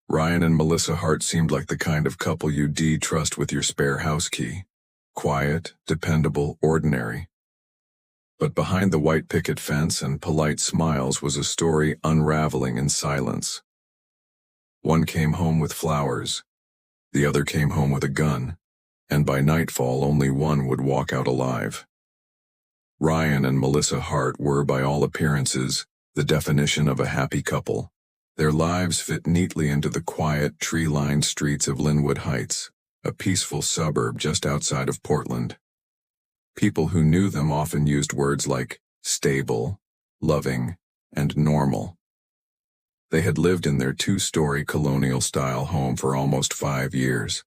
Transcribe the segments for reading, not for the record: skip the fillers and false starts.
Ryan and Melissa Hart seemed like the kind of couple you'd trust with your spare house key. Quiet, dependable, ordinary. But behind the white picket fence and polite smiles was a story unraveling in silence. One came home with flowers. The other came home with a gun. And by nightfall only one would walk out alive. Ryan and Melissa Hart were, by all appearances, the definition of a happy couple. Their lives fit neatly into the quiet, tree-lined streets of Linwood Heights, a peaceful suburb just outside of Portland. People who knew them often used words like stable, loving, and normal. They had lived in their two-story colonial-style home for almost 5 years,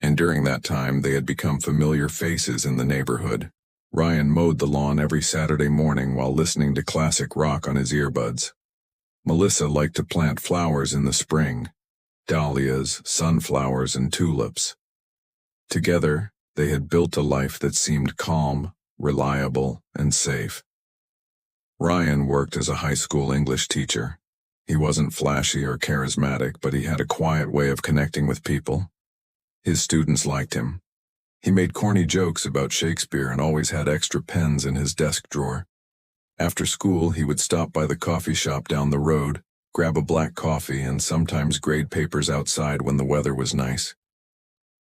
and during that time they had become familiar faces in the neighborhood. Ryan mowed the lawn every Saturday morning while listening to classic rock on his earbuds. Melissa liked to plant flowers in the spring, dahlias, sunflowers, and tulips. Together, they had built a life that seemed calm, reliable, and safe. Ryan worked as a high school English teacher. He wasn't flashy or charismatic, but he had a quiet way of connecting with people. His students liked him. He made corny jokes about Shakespeare and always had extra pens in his desk drawer. After school, he would stop by the coffee shop down the road, grab a black coffee, and sometimes grade papers outside when the weather was nice.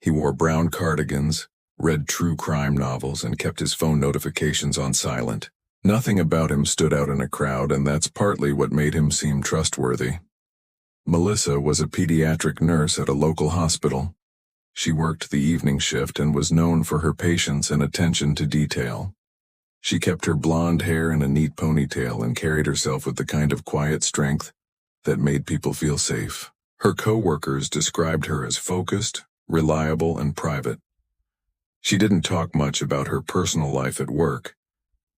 He wore brown cardigans, read true crime novels, and kept his phone notifications on silent. Nothing about him stood out in a crowd, and that's partly what made him seem trustworthy. Melissa was a pediatric nurse at a local hospital. She worked the evening shift and was known for her patience and attention to detail. She kept her blonde hair in a neat ponytail and carried herself with the kind of quiet strength that made people feel safe. Her co-workers described her as focused, reliable, and private. She didn't talk much about her personal life at work,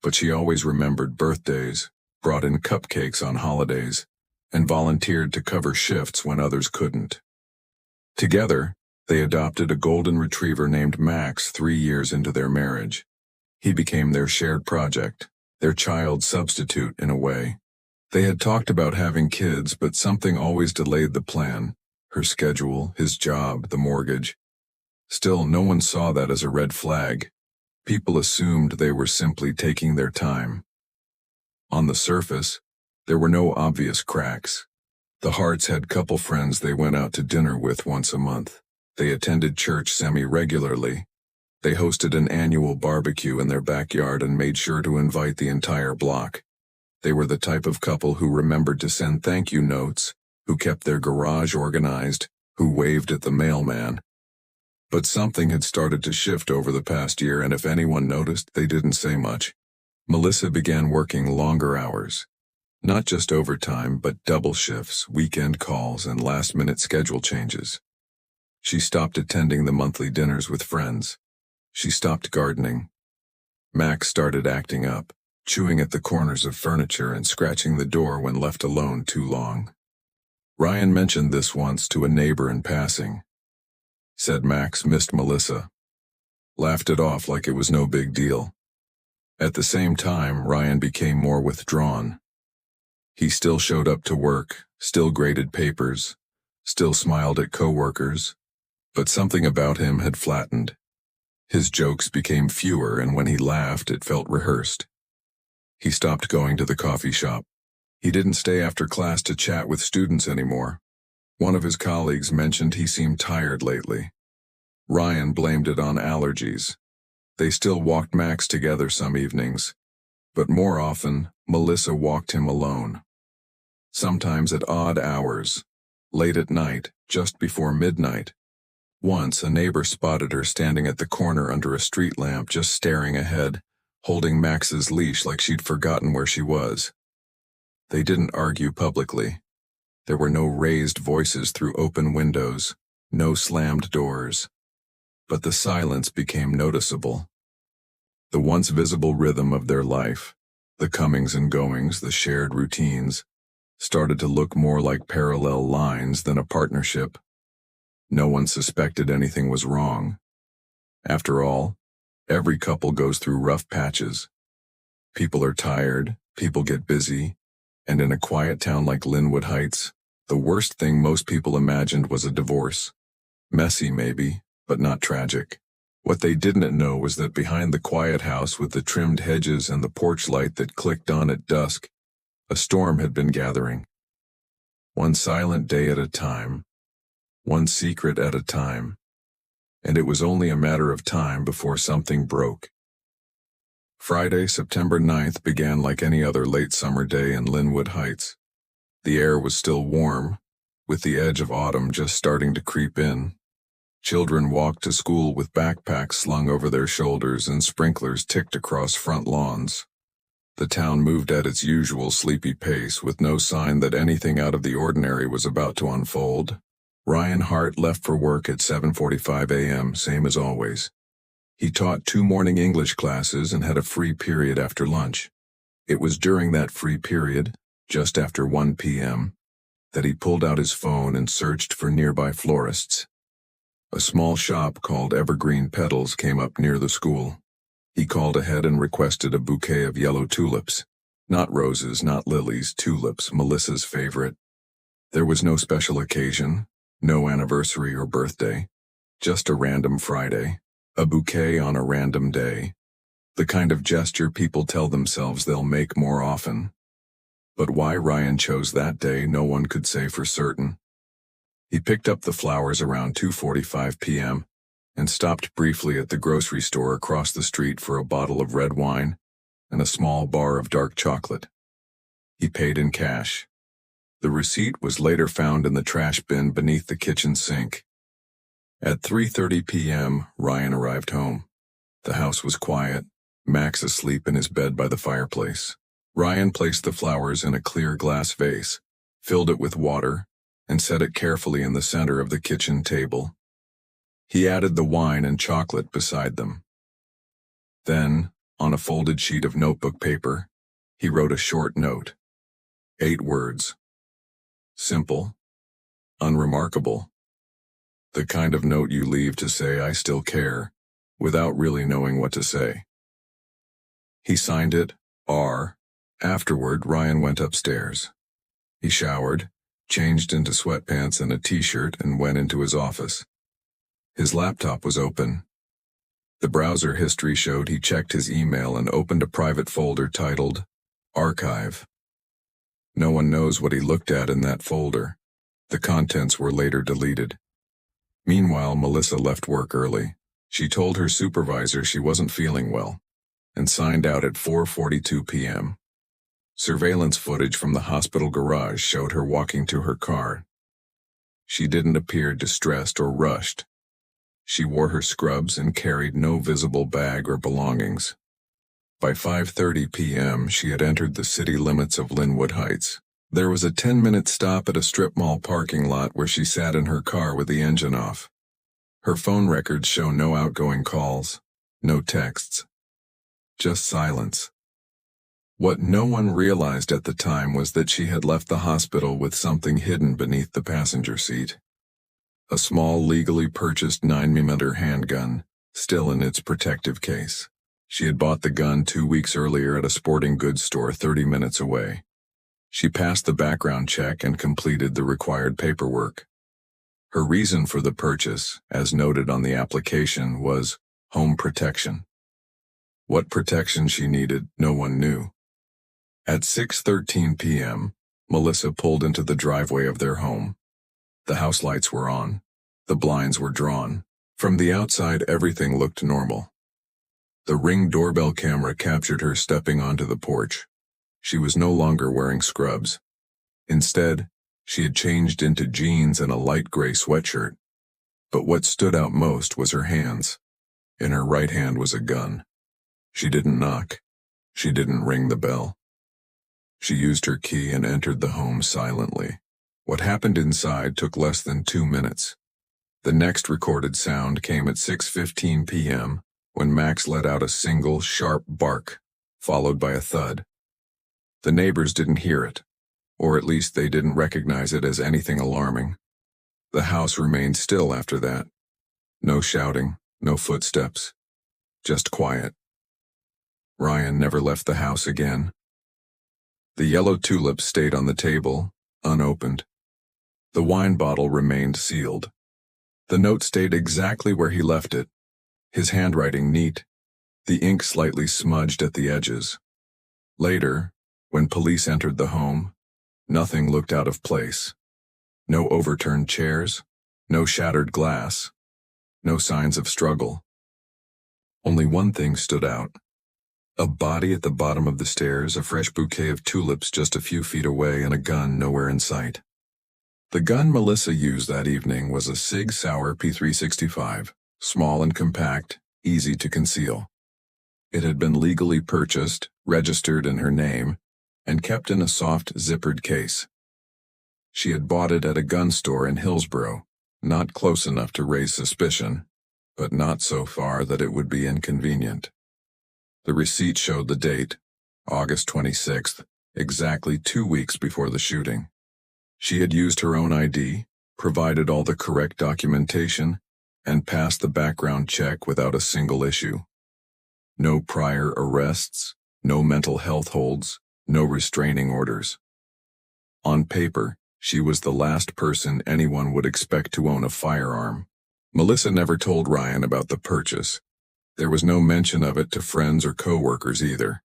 but she always remembered birthdays, brought in cupcakes on holidays, and volunteered to cover shifts when others couldn't. Together, they adopted a golden retriever named Max 3 years into their marriage. He became their shared project, their child substitute in a way. They had talked about having kids, but something always delayed the plan. Her schedule, his job, the mortgage. Still, no one saw that as a red flag. People assumed they were simply taking their time. On the surface, there were no obvious cracks. The Harts had couple friends they went out to dinner with once a month. They attended church semi-regularly. They hosted an annual barbecue in their backyard and made sure to invite the entire block. They were the type of couple who remembered to send thank you notes, who kept their garage organized, who waved at the mailman. But something had started to shift over the past year, and if anyone noticed, they didn't say much. Melissa began working longer hours. Not just overtime, but double shifts, weekend calls, and last-minute schedule changes. She stopped attending the monthly dinners with friends. She stopped gardening. Max started acting up, chewing at the corners of furniture and scratching the door when left alone too long. Ryan mentioned this once to a neighbor in passing. Said Max missed Melissa. Laughed it off like it was no big deal. At the same time, Ryan became more withdrawn. He still showed up to work, still graded papers, still smiled at coworkers, but something about him had flattened. His jokes became fewer, and when he laughed, it felt rehearsed. He stopped going to the coffee shop. He didn't stay after class to chat with students anymore. One of his colleagues mentioned he seemed tired lately. Ryan blamed it on allergies. They still walked Max together some evenings, but more often, Melissa walked him alone. Sometimes at odd hours, late at night, just before midnight. Once, a neighbor spotted her standing at the corner under a street lamp, just staring ahead, holding Max's leash like she'd forgotten where she was. They didn't argue publicly. There were no raised voices through open windows, no slammed doors. But the silence became noticeable. The once visible rhythm of their life, the comings and goings, the shared routines, started to look more like parallel lines than a partnership. No one suspected anything was wrong. After all, every couple goes through rough patches. People are tired, people get busy, and in a quiet town like Linwood Heights, The worst thing most people imagined was a divorce. Messy, maybe, but not tragic. What they didn't know was that behind the quiet house with the trimmed hedges and the porch light that clicked on at dusk, a storm had been gathering. One silent day at a time, one secret at a time, and it was only a matter of time before something broke. Friday, September 9th began like any other late summer day in Linwood Heights. The air was still warm, with the edge of autumn just starting to creep in. Children walked to school with backpacks slung over their shoulders and sprinklers ticked across front lawns. The town moved at its usual sleepy pace with no sign that anything out of the ordinary was about to unfold. Ryan Hart left for work at 7:45 a.m., same as always. He taught 2 morning English classes and had a free period after lunch. It was during that free period, just after 1 p.m., that he pulled out his phone and searched for nearby florists. A small shop called Evergreen Petals came up near the school. He called ahead and requested a bouquet of yellow tulips. Not roses, not lilies, tulips, Melissa's favorite. There was no special occasion, no anniversary or birthday, just a random Friday, a bouquet on a random day. The kind of gesture people tell themselves they'll make more often. But why Ryan chose that day, no one could say for certain. He picked up the flowers around 2:45 p.m. and stopped briefly at the grocery store across the street for a bottle of red wine and a small bar of dark chocolate. He paid in cash. The receipt was later found in the trash bin beneath the kitchen sink. At 3:30 p.m., Ryan arrived home. The house was quiet, Max asleep in his bed by the fireplace. Ryan placed the flowers in a clear glass vase, filled it with water, and set it carefully in the center of the kitchen table. He added the wine and chocolate beside them. Then, on a folded sheet of notebook paper, he wrote a short note. 8 words. Simple. Unremarkable. The kind of note you leave to say, "I still care," without really knowing what to say. He signed it, R. Afterward, Ryan went upstairs. He showered, changed into sweatpants and a t-shirt, and went into his office. His laptop was open. The browser history showed he checked his email and opened a private folder titled Archive. No one knows what he looked at in that folder. The contents were later deleted. Meanwhile, Melissa left work early. She told her supervisor she wasn't feeling well, and signed out at 4:42 p.m. Surveillance footage from the hospital garage showed her walking to her car. She didn't appear distressed or rushed. She wore her scrubs and carried no visible bag or belongings. By 5:30 p.m., she had entered the city limits of Linwood Heights. There was a 10-minute stop at a strip mall parking lot where she sat in her car with the engine off. Her phone records show no outgoing calls, no texts, just silence. What no one realized at the time was that she had left the hospital with something hidden beneath the passenger seat. A small, legally purchased 9mm handgun, still in its protective case. She had bought the gun 2 weeks earlier at a sporting goods store 30 minutes away. She passed the background check and completed the required paperwork. Her reason for the purchase, as noted on the application, was home protection. What protection she needed, no one knew. At 6:13 p.m., Melissa pulled into the driveway of their home. The house lights were on. The blinds were drawn. From the outside, everything looked normal. The Ring doorbell camera captured her stepping onto the porch. She was no longer wearing scrubs. Instead, she had changed into jeans and a light gray sweatshirt. But what stood out most was her hands. In her right hand was a gun. She didn't knock. She didn't ring the bell. She used her key and entered the home silently. What happened inside took less than 2 minutes. The next recorded sound came at 6:15 p.m. when Max let out a single, sharp bark, followed by a thud. The neighbors didn't hear it, or at least they didn't recognize it as anything alarming. The house remained still after that. No shouting, no footsteps, just quiet. Ryan never left the house again. The yellow tulips stayed on the table, unopened. The wine bottle remained sealed. The note stayed exactly where he left it, his handwriting neat, the ink slightly smudged at the edges. Later, when police entered the home, nothing looked out of place. No overturned chairs, no shattered glass, no signs of struggle. Only one thing stood out. A body at the bottom of the stairs, a fresh bouquet of tulips just a few feet away, and a gun nowhere in sight. The gun Melissa used that evening was a Sig Sauer P365, small and compact, easy to conceal. It had been legally purchased, registered in her name, and kept in a soft, zippered case. She had bought it at a gun store in Hillsborough, not close enough to raise suspicion, but not so far that it would be inconvenient. The receipt showed the date, August 26th, exactly 2 weeks before the shooting. She had used her own ID, provided all the correct documentation, and passed the background check without a single issue. No prior arrests, no mental health holds, no restraining orders. On paper, she was the last person anyone would expect to own a firearm. Melissa never told Ryan about the purchase. There was no mention of it to friends or co-workers either.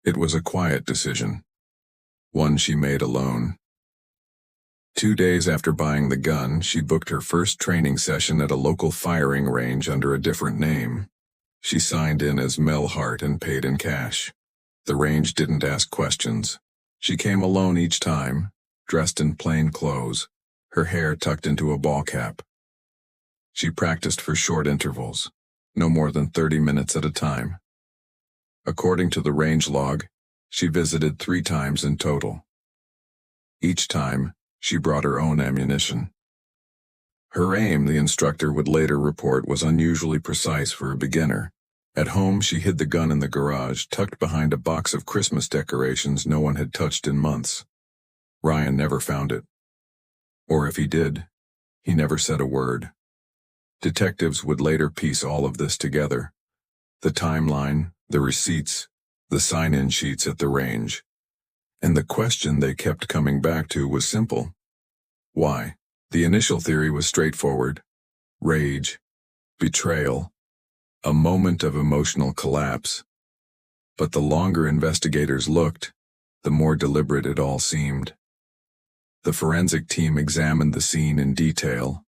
It was a quiet decision, one she made alone. 2 days after buying the gun, she booked her first training session at a local firing range under a different name. She signed in as Mel Hart and paid in cash. The range didn't ask questions. She came alone each time, dressed in plain clothes, her hair tucked into a ball cap. She practiced for short intervals, no more than 30 minutes at a time. According to the range log, she visited 3 times in total. Each time, she brought her own ammunition. Her aim, the instructor would later report, was unusually precise for a beginner. At home, she hid the gun in the garage, tucked behind a box of Christmas decorations no one had touched in months. Ryan never found it. Or if he did, he never said a word. Detectives would later piece all of this together. The timeline, the receipts, the sign-in sheets at the range. And the question they kept coming back to was simple. Why? The initial theory was straightforward. Rage. Betrayal. A moment of emotional collapse. But the longer investigators looked, the more deliberate it all seemed. The forensic team examined the scene in detail.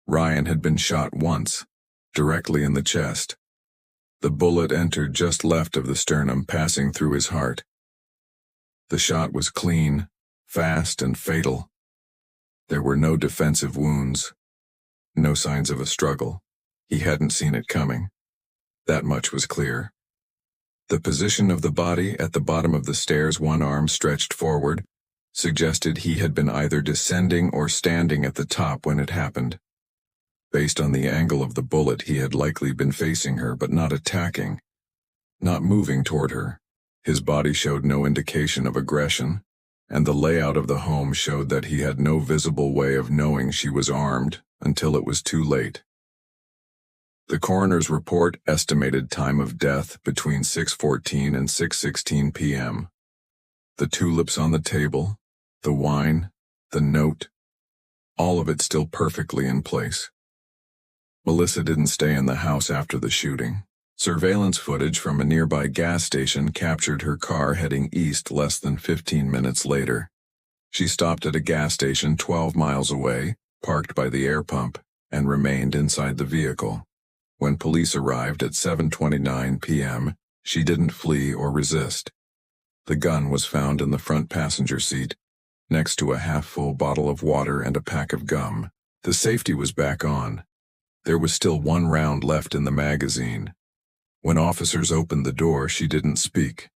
Ryan had been shot once, directly in the chest. The bullet entered just left of the sternum, passing through his heart. The shot was clean, fast, and fatal. There were no defensive wounds, no signs of a struggle. He hadn't seen it coming. That much was clear. The position of the body at the bottom of the stairs, one arm stretched forward, suggested he had been either descending or standing at the top when it happened. Based on the angle of the bullet, he had likely been facing her but not attacking, not moving toward her. His body showed no indication of aggression, and the layout of the home showed that he had no visible way of knowing she was armed until it was too late. The coroner's report estimated time of death between 6:14 and 6:16 p.m. The tulips on the table, the wine, the note, all of it still perfectly in place. Melissa didn't stay in the house after the shooting. Surveillance footage from a nearby gas station captured her car heading east less than 15 minutes later. She stopped at a gas station 12 miles away, parked by the air pump, and remained inside the vehicle. When police arrived at 7:29 p.m., she didn't flee or resist. The gun was found in the front passenger seat, next to a half-full bottle of water and a pack of gum. The safety was back on. There was still 1 round left in the magazine. When officers opened the door, she didn't speak.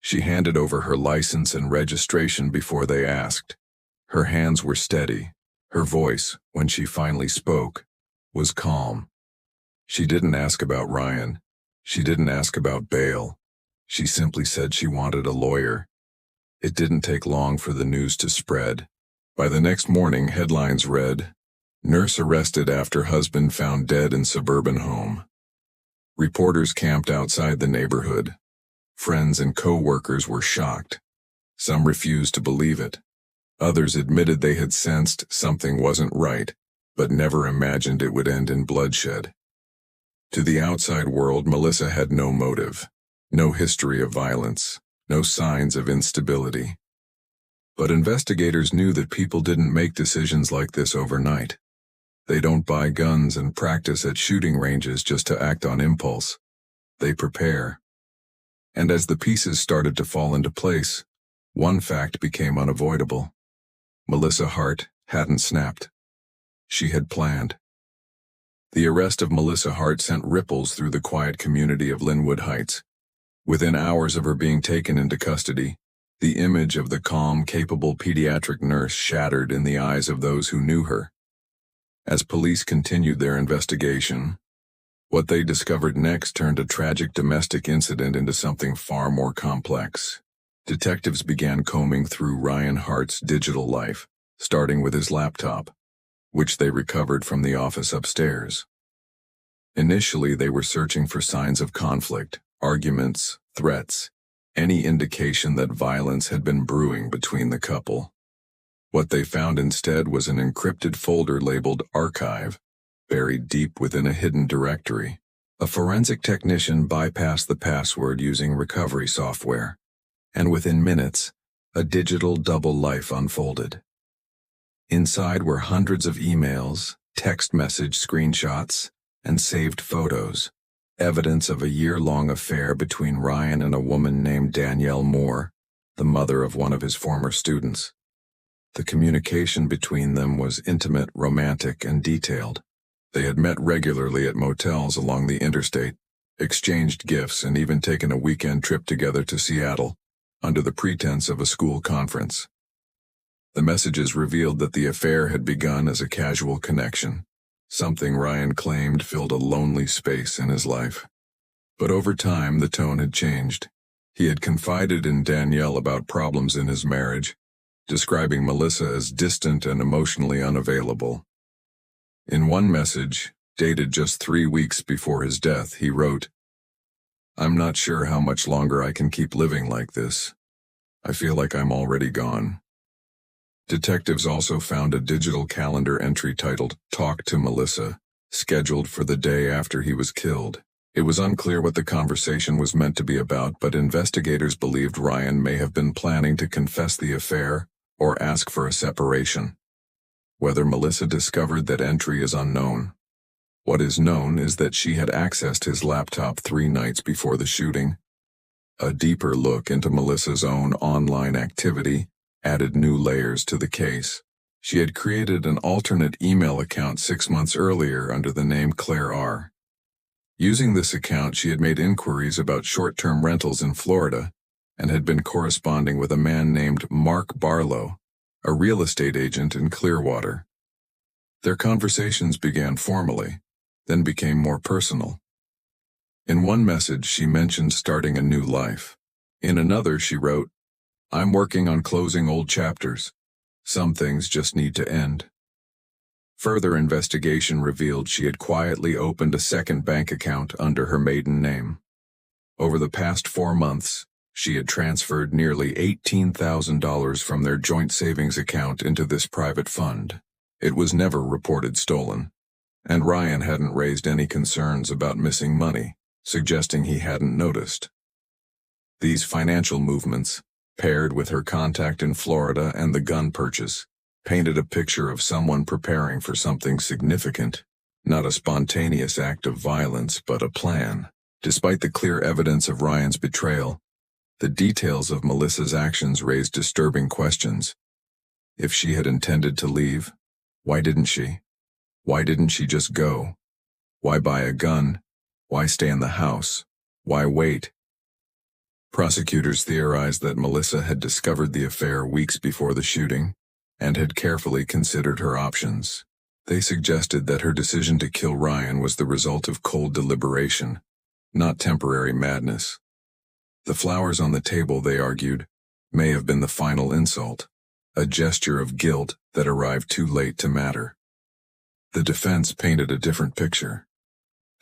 She handed over her license and registration before they asked. Her hands were steady. Her voice, when she finally spoke, was calm. She didn't ask about Ryan. She didn't ask about bail. She simply said she wanted a lawyer. It didn't take long for the news to spread. By the next morning, headlines read, "Nurse arrested after husband found dead in suburban home." Reporters camped outside the neighborhood. Friends and co-workers were shocked. Some refused to believe it. Others admitted they had sensed something wasn't right, but never imagined it would end in bloodshed. To the outside world, Melissa had no motive, no history of violence, no signs of instability. But investigators knew that people didn't make decisions like this overnight. They don't buy guns and practice at shooting ranges just to act on impulse. They prepare. And as the pieces started to fall into place, one fact became unavoidable. Melissa Hart hadn't snapped. She had planned. The arrest of Melissa Hart sent ripples through the quiet community of Linwood Heights. Within hours of her being taken into custody, the image of the calm, capable pediatric nurse shattered in the eyes of those who knew her. As police continued their investigation, what they discovered next turned a tragic domestic incident into something far more complex. Detectives began combing through Ryan Hart's digital life, starting with his laptop, which they recovered from the office upstairs. Initially, they were searching for signs of conflict, arguments, threats, any indication that violence had been brewing between the couple. What they found instead was an encrypted folder labeled Archive, buried deep within a hidden directory. A forensic technician bypassed the password using recovery software, and within minutes, a digital double life unfolded. Inside were hundreds of emails, text message screenshots, and saved photos, evidence of a year-long affair between Ryan and a woman named Danielle Moore, the mother of one of his former students. The communication between them was intimate, romantic, and detailed. They had met regularly at motels along the interstate, exchanged gifts, and even taken a weekend trip together to Seattle, under the pretense of a school conference. The messages revealed that the affair had begun as a casual connection, something Ryan claimed filled a lonely space in his life. But over time, the tone had changed. He had confided in Danielle about problems in his marriage, describing Melissa as distant and emotionally unavailable. In one message, dated just 3 weeks before his death, he wrote, "I'm not sure how much longer I can keep living like this. I feel like I'm already gone." Detectives also found a digital calendar entry titled "Talk to Melissa," scheduled for the day after he was killed. It was unclear what the conversation was meant to be about, but investigators believed Ryan may have been planning to confess the affair or ask for a separation. Whether Melissa discovered that entry is unknown. What is known is that she had accessed his laptop 3 nights before the shooting. A deeper look into Melissa's own online activity added new layers to the case. She had created an alternate email account 6 months earlier under the name Claire R. Using this account, she had made inquiries about short-term rentals in Florida and had been corresponding with a man named Mark Barlow, a real estate agent in Clearwater. Their conversations began formally, then became more personal. In one message, she mentioned starting a new life. In another, she wrote, "I'm working on closing old chapters. Some things just need to end." Further investigation revealed she had quietly opened a second bank account under her maiden name. Over the past 4 months, she had transferred nearly $18,000 from their joint savings account into this private fund. It was never reported stolen, and Ryan hadn't raised any concerns about missing money, suggesting he hadn't noticed. These financial movements, paired with her contact in Florida and the gun purchase, painted a picture of someone preparing for something significant, not a spontaneous act of violence but a plan. Despite the clear evidence of Ryan's betrayal, the details of Melissa's actions raised disturbing questions. If she had intended to leave, why didn't she? Why didn't she just go? Why buy a gun? Why stay in the house? Why wait? Prosecutors theorized that Melissa had discovered the affair weeks before the shooting and had carefully considered her options. They suggested that her decision to kill Ryan was the result of cold deliberation, not temporary madness. The flowers on the table, they argued, may have been the final insult, a gesture of guilt that arrived too late to matter. The defense painted a different picture.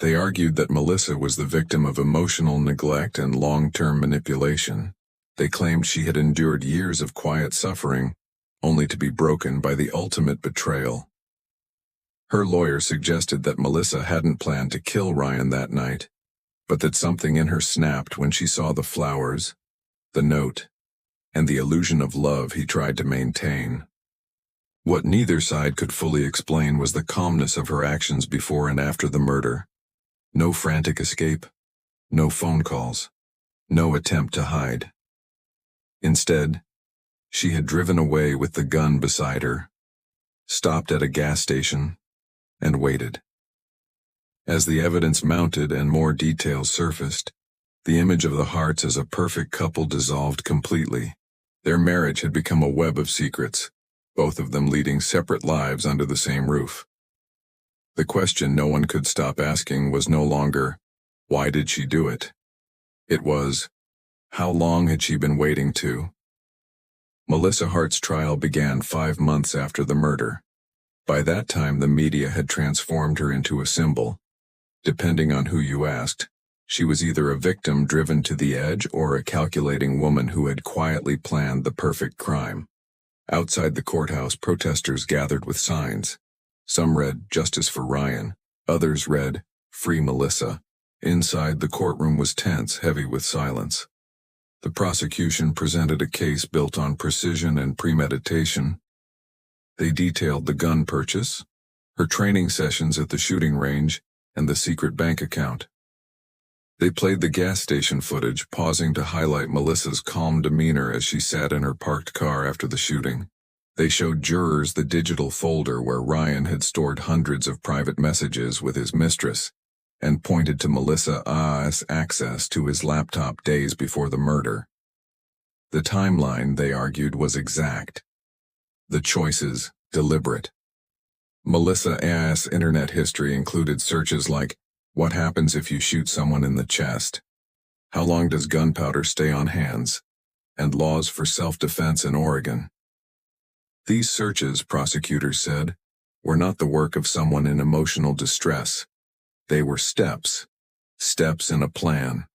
They argued that Melissa was the victim of emotional neglect and long-term manipulation. They claimed she had endured years of quiet suffering, only to be broken by the ultimate betrayal. Her lawyer suggested that Melissa hadn't planned to kill Ryan that night, but that something in her snapped when she saw the flowers, the note, and the illusion of love he tried to maintain. What neither side could fully explain was the calmness of her actions before and after the murder. No frantic escape, no phone calls, no attempt to hide. Instead, she had driven away with the gun beside her, stopped at a gas station, and waited. As the evidence mounted and more details surfaced, the image of the Harts as a perfect couple dissolved completely. Their marriage had become a web of secrets, both of them leading separate lives under the same roof. The question no one could stop asking was no longer, why did she do it? It was, how long had she been waiting to? Melissa Hart's trial began 5 months after the murder. By that time, the media had transformed her into a symbol. Depending on who you asked, she was either a victim driven to the edge or a calculating woman who had quietly planned the perfect crime. Outside the courthouse, protesters gathered with signs. Some read, "Justice for Ryan." Others read, "Free Melissa." Inside, the courtroom was tense, heavy with silence. The prosecution presented a case built on precision and premeditation. They detailed the gun purchase, her training sessions at the shooting range, and the secret bank account. They played the gas station footage, pausing to highlight Melissa's calm demeanor as she sat in her parked car after the shooting. They showed jurors the digital folder where Ryan had stored hundreds of private messages with his mistress, and pointed to Melissa's access to his laptop days before the murder. The timeline, they argued, was exact. The choices, deliberate. Melissa's internet history included searches like, what happens if you shoot someone in the chest? How long does gunpowder stay on hands? And laws for self-defense in Oregon. These searches, prosecutors said, were not the work of someone in emotional distress. They were steps in a plan.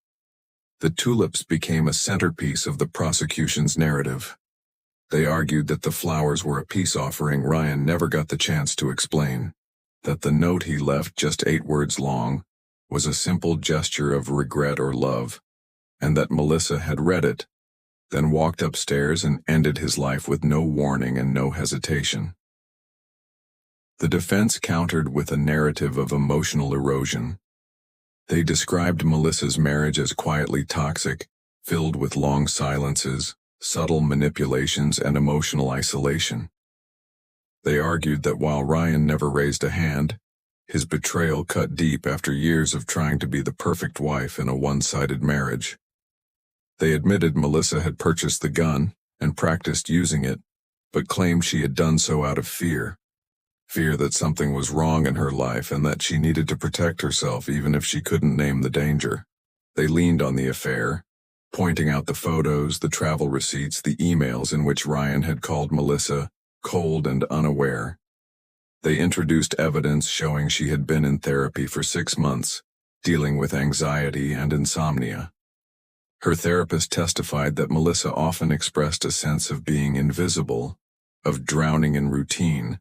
The tulips became a centerpiece of the prosecution's narrative. They argued that the flowers were a peace offering Ryan never got the chance to explain, that the note he left, just 8 words long, was a simple gesture of regret or love, and that Melissa had read it, then walked upstairs and ended his life with no warning and no hesitation. The defense countered with a narrative of emotional erosion. They described Melissa's marriage as quietly toxic, filled with long silences, subtle manipulations, and emotional isolation. They argued that while Ryan never raised a hand, his betrayal cut deep after years of trying to be the perfect wife in a one-sided marriage. They admitted Melissa had purchased the gun and practiced using it, but claimed she had done so out of fear. Fear that something was wrong in her life and that she needed to protect herself even if she couldn't name the danger. They leaned on the affair, pointing out the photos, the travel receipts, the emails in which Ryan had called Melissa cold and unaware. They introduced evidence showing she had been in therapy for 6 months, dealing with anxiety and insomnia. Her therapist testified that Melissa often expressed a sense of being invisible, of drowning in routine,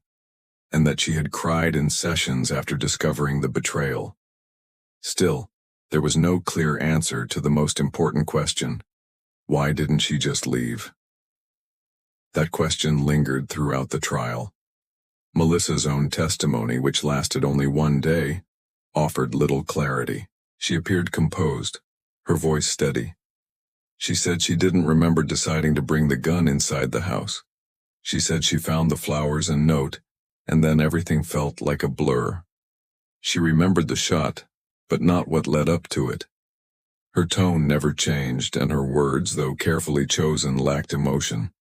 and that she had cried in sessions after discovering the betrayal. Still, there was no clear answer to the most important question: why didn't she just leave? That question lingered throughout the trial. Melissa's own testimony, which lasted only 1 day, offered little clarity. She appeared composed, her voice steady. She said she didn't remember deciding to bring the gun inside the house. She said she found the flowers and note, and then everything felt like a blur. She remembered the shot, but not what led up to it. Her tone never changed, and her words, though carefully chosen, lacked emotion.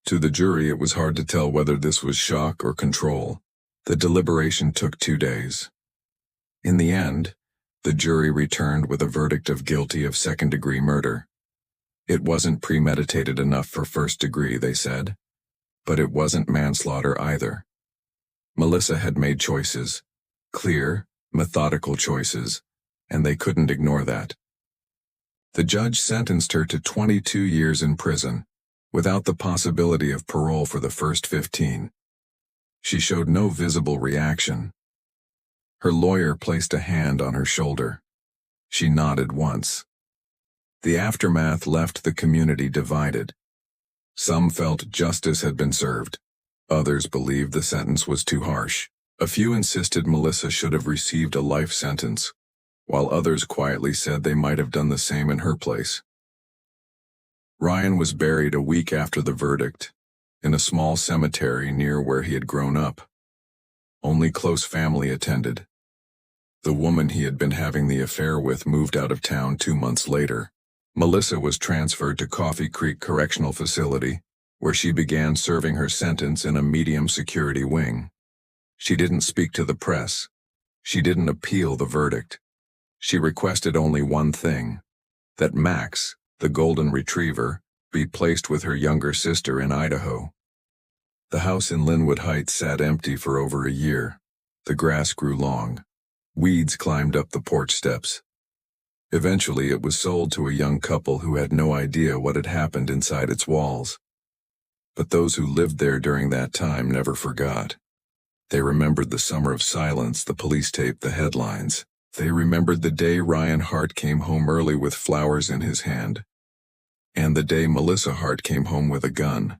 To the jury, it was hard to tell whether this was shock or control. The deliberation took 2 days. In the end, the jury returned with a verdict of guilty of second-degree murder. It wasn't premeditated enough for first degree, they said, but it wasn't manslaughter either. Melissa had made choices, clear, methodical choices, and they couldn't ignore that. The judge sentenced her to 22 years in prison, without the possibility of parole for the first 15. She showed no visible reaction. Her lawyer placed a hand on her shoulder. She nodded once. The aftermath left the community divided. Some felt justice had been served. Others believed the sentence was too harsh. A few insisted Melissa should have received a life sentence, while others quietly said they might have done the same in her place. Ryan was buried a week after the verdict, in a small cemetery near where he had grown up. Only close family attended. The woman he had been having the affair with moved out of town 2 months later. Melissa was transferred to Coffee Creek Correctional Facility, where she began serving her sentence in a medium-security wing. She didn't speak to the press. She didn't appeal the verdict. She requested only one thing: that Max, the golden retriever, be placed with her younger sister in Idaho. The house in Linwood Heights sat empty for over a year. The grass grew long. Weeds climbed up the porch steps. Eventually it was sold to a young couple who had no idea what had happened inside its walls. But those who lived there during that time never forgot. They remembered the summer of silence the police taped the headlines. They remembered the day Ryan Hart came home early with flowers in his hand. And the day Melissa Hart came home with a gun.